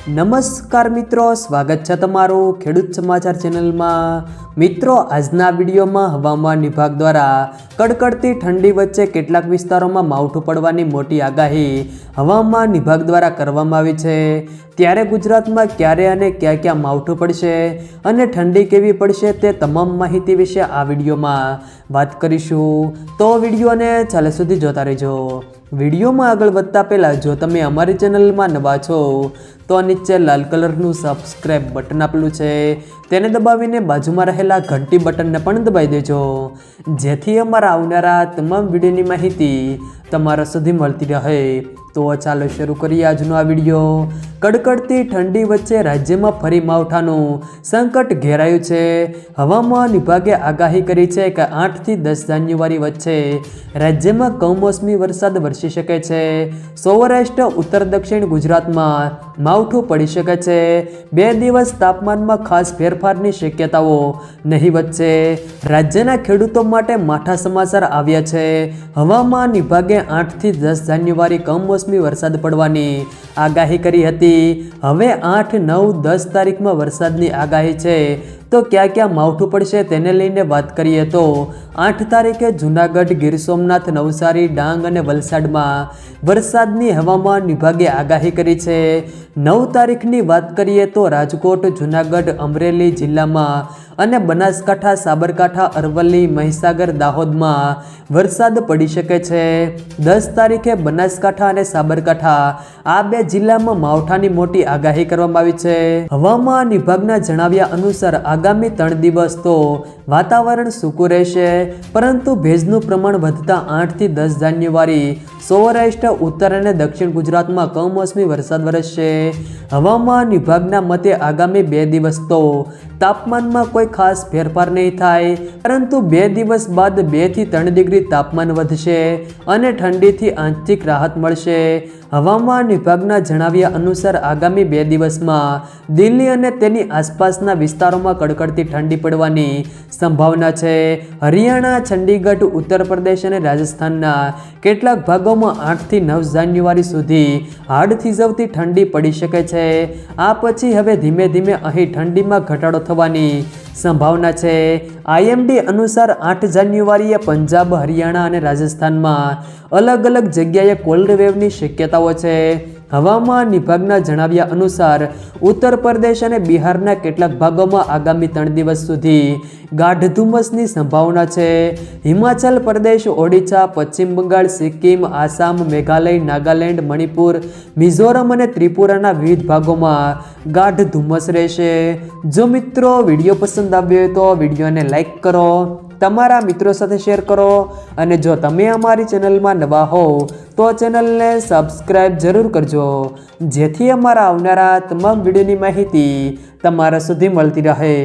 નમસ્કાર મિત્રો, સ્વાગત છે તમારું ખેડૂત સમાચાર ચેનલમાં। મિત્રો, આજના વિડીયોમાં હવામાન વિભાગ દ્વારા કડકડતી ઠંડી વચ્ચે કેટલાક વિસ્તારોમાં માવઠું પડવાની મોટી આગાહી હવામાન વિભાગ દ્વારા કરવામાં આવી છે। ત્યારે ગુજરાતમાં ક્યારે અને ક્યાં ક્યાં માવઠું પડશે અને ઠંડી કેવી પડશે તે તમામ માહિતી વિશે આ વિડીયોમાં વાત કરીશું, તો વિડીયોને છેલ્લે સુધી જોતા રહેજો। વિડીયોમાં આગળ વધતા પહેલાં જો તમે અમારી ચેનલમાં નવા છો તો નીચે લાલ કલરનું સબસ્ક્રાઇબ બટન આપેલું છે તેને દબાવીને બાજુમાં રહેલા ઘંટી બટનને પણ દબાવી દેજો, જેથી અમારા આવનારા તમામ વિડીયોની માહિતી તમારા સુધી મળતી રહે। તો ચાલો શરૂ કરીએ આજનો આ વિડીયો। કડકડતી ઠંડી વચ્ચે રાજ્યમાં ફરી માવઠાનું સંકટ ઘેરાયું છે। હવામાન વિભાગે આગાહી કરી છે કે 8 થી 10 જાન્યુઆરી વચ્ચે રાજ્યમાં કમોસમી વરસાદ વરસી શકે છે। સૌરાષ્ટ્ર, ઉત્તર દક્ષિણ ગુજરાતમાં માવઠું પડી શકે છે। 2 દિવસ તાપમાનમાં ખાસ ફેરફારની શક્યતાઓ નહીવત છે। રાજ્યના ખેડૂતો માટે માઠા સમાચાર આવ્યા છે। હવામાન વિભાગે 8 થી 10 જાન્યુઆરી કમોસમી વરસાદ પડવાની આગાહી કરી હતી। હવે 8, 9, 10 તારીખમાં વરસાદની આગાહી છે। તો ક્યાં ક્યાં માવઠું પડશે તેને લઈને વાત કરીએ તો 8 તારીખે જૂનાગઢ, ગીર સોમનાથ, નવસારી, ડાંગ અને વલસાડમાં વરસાદની હવામાન વિભાગે આગાહી કરી છે। 9 તારીખની વાત કરીએ તો રાજકોટ, જૂનાગઢ, અમરેલી જિલ્લામાં અને બનાસકાંઠા, સાબરકાંઠા, અરવલ્લી, મહીસાગર, દાહોદમાં વરસાદ પડી શકે છે। 10 તારીખે બનાસકાંઠા અને સાબરકાંઠા આ 2 જિલ્લામાં માવઠાની મોટી આગાહી કરવામાં આવી છે। હવામાન વિભાગના જણાવ્યા અનુસાર આગામી 3 દિવસ તો વાતાવરણ સૂકું રહેશે, પરંતુ ભેજનું પ્રમાણ વધતા 8 થી 10 જાન્યુઆરી સૌરાષ્ટ્ર, ઉત્તર અને દક્ષિણ ગુજરાતમાં કમોસમી વરસાદ વરસશે। હવામાન વિભાગના મતે આગામી 2 દિવસ તો તાપમાનમાં કોઈ ખાસ ફેરફાર નહીં થાય, પરંતુ 2 દિવસ બાદ 2 થી 3 ડિગ્રી તાપમાન વધશે અને ઠંડીથી આંશિક રાહત મળશે। હવામાન વિભાગના જણાવ્યા અનુસાર આગામી 2 દિવસમાં દિલ્હી અને તેની આસપાસના વિસ્તારોમાં કડકડતી ઠંડી પડવાની સંભાવના છે। હરિયાણા, ચંડીગઢ, ઉત્તર પ્રદેશ અને રાજસ્થાનના કેટલાક ભાગોમાં 8 થી 9 જાન્યુઆરી સુધી હાડ થીજવતી ઠંડી પડી શકે છે। આ પછી હવે ધીમે ધીમે અહીં ઠંડીમાં ઘટાડો થવાની સંભાવના છે। IMD અનુસાર 8 જાન્યુઆરીએ પંજાબ, હરિયાણા અને રાજસ્થાનમાં અલગ અલગ જગ્યાએ કોલ્ડ વેવની શક્યતાઓ છે। હવામાન વિભાગના જણાવ્યા અનુસાર ઉત્તર પ્રદેશ અને બિહારના કેટલાક ભાગોમાં આગામી 3 દિવસ સુધી ગાઢ ધુમ્મસની સંભાવના છે। હિમાચલ પ્રદેશ, ઓડિશા, પશ્ચિમ બંગાળ, સિક્કિમ, આસામ, મેઘાલય, નાગાલેન્ડ, મણિપુર, મિઝોરમ અને ત્રિપુરાના વિવિધ ભાગોમાં ગાઢ ધુમ્મસ રહેશે। જો મિત્રો વિડીયો પસંદ આવ્યો હોય તો વિડીયોને લાઈક કરો, તમારા મિત્રો સાથે શેર કરો અને જો તમે અમારી ચેનલમાં નવા હો તો ચેનલને સબસ્ક્રાઈબ જરૂર કરજો, જેથી અમારા આવનારા તમામ વિડીયોની માહિતી તમારા સુધી મળતી રહે।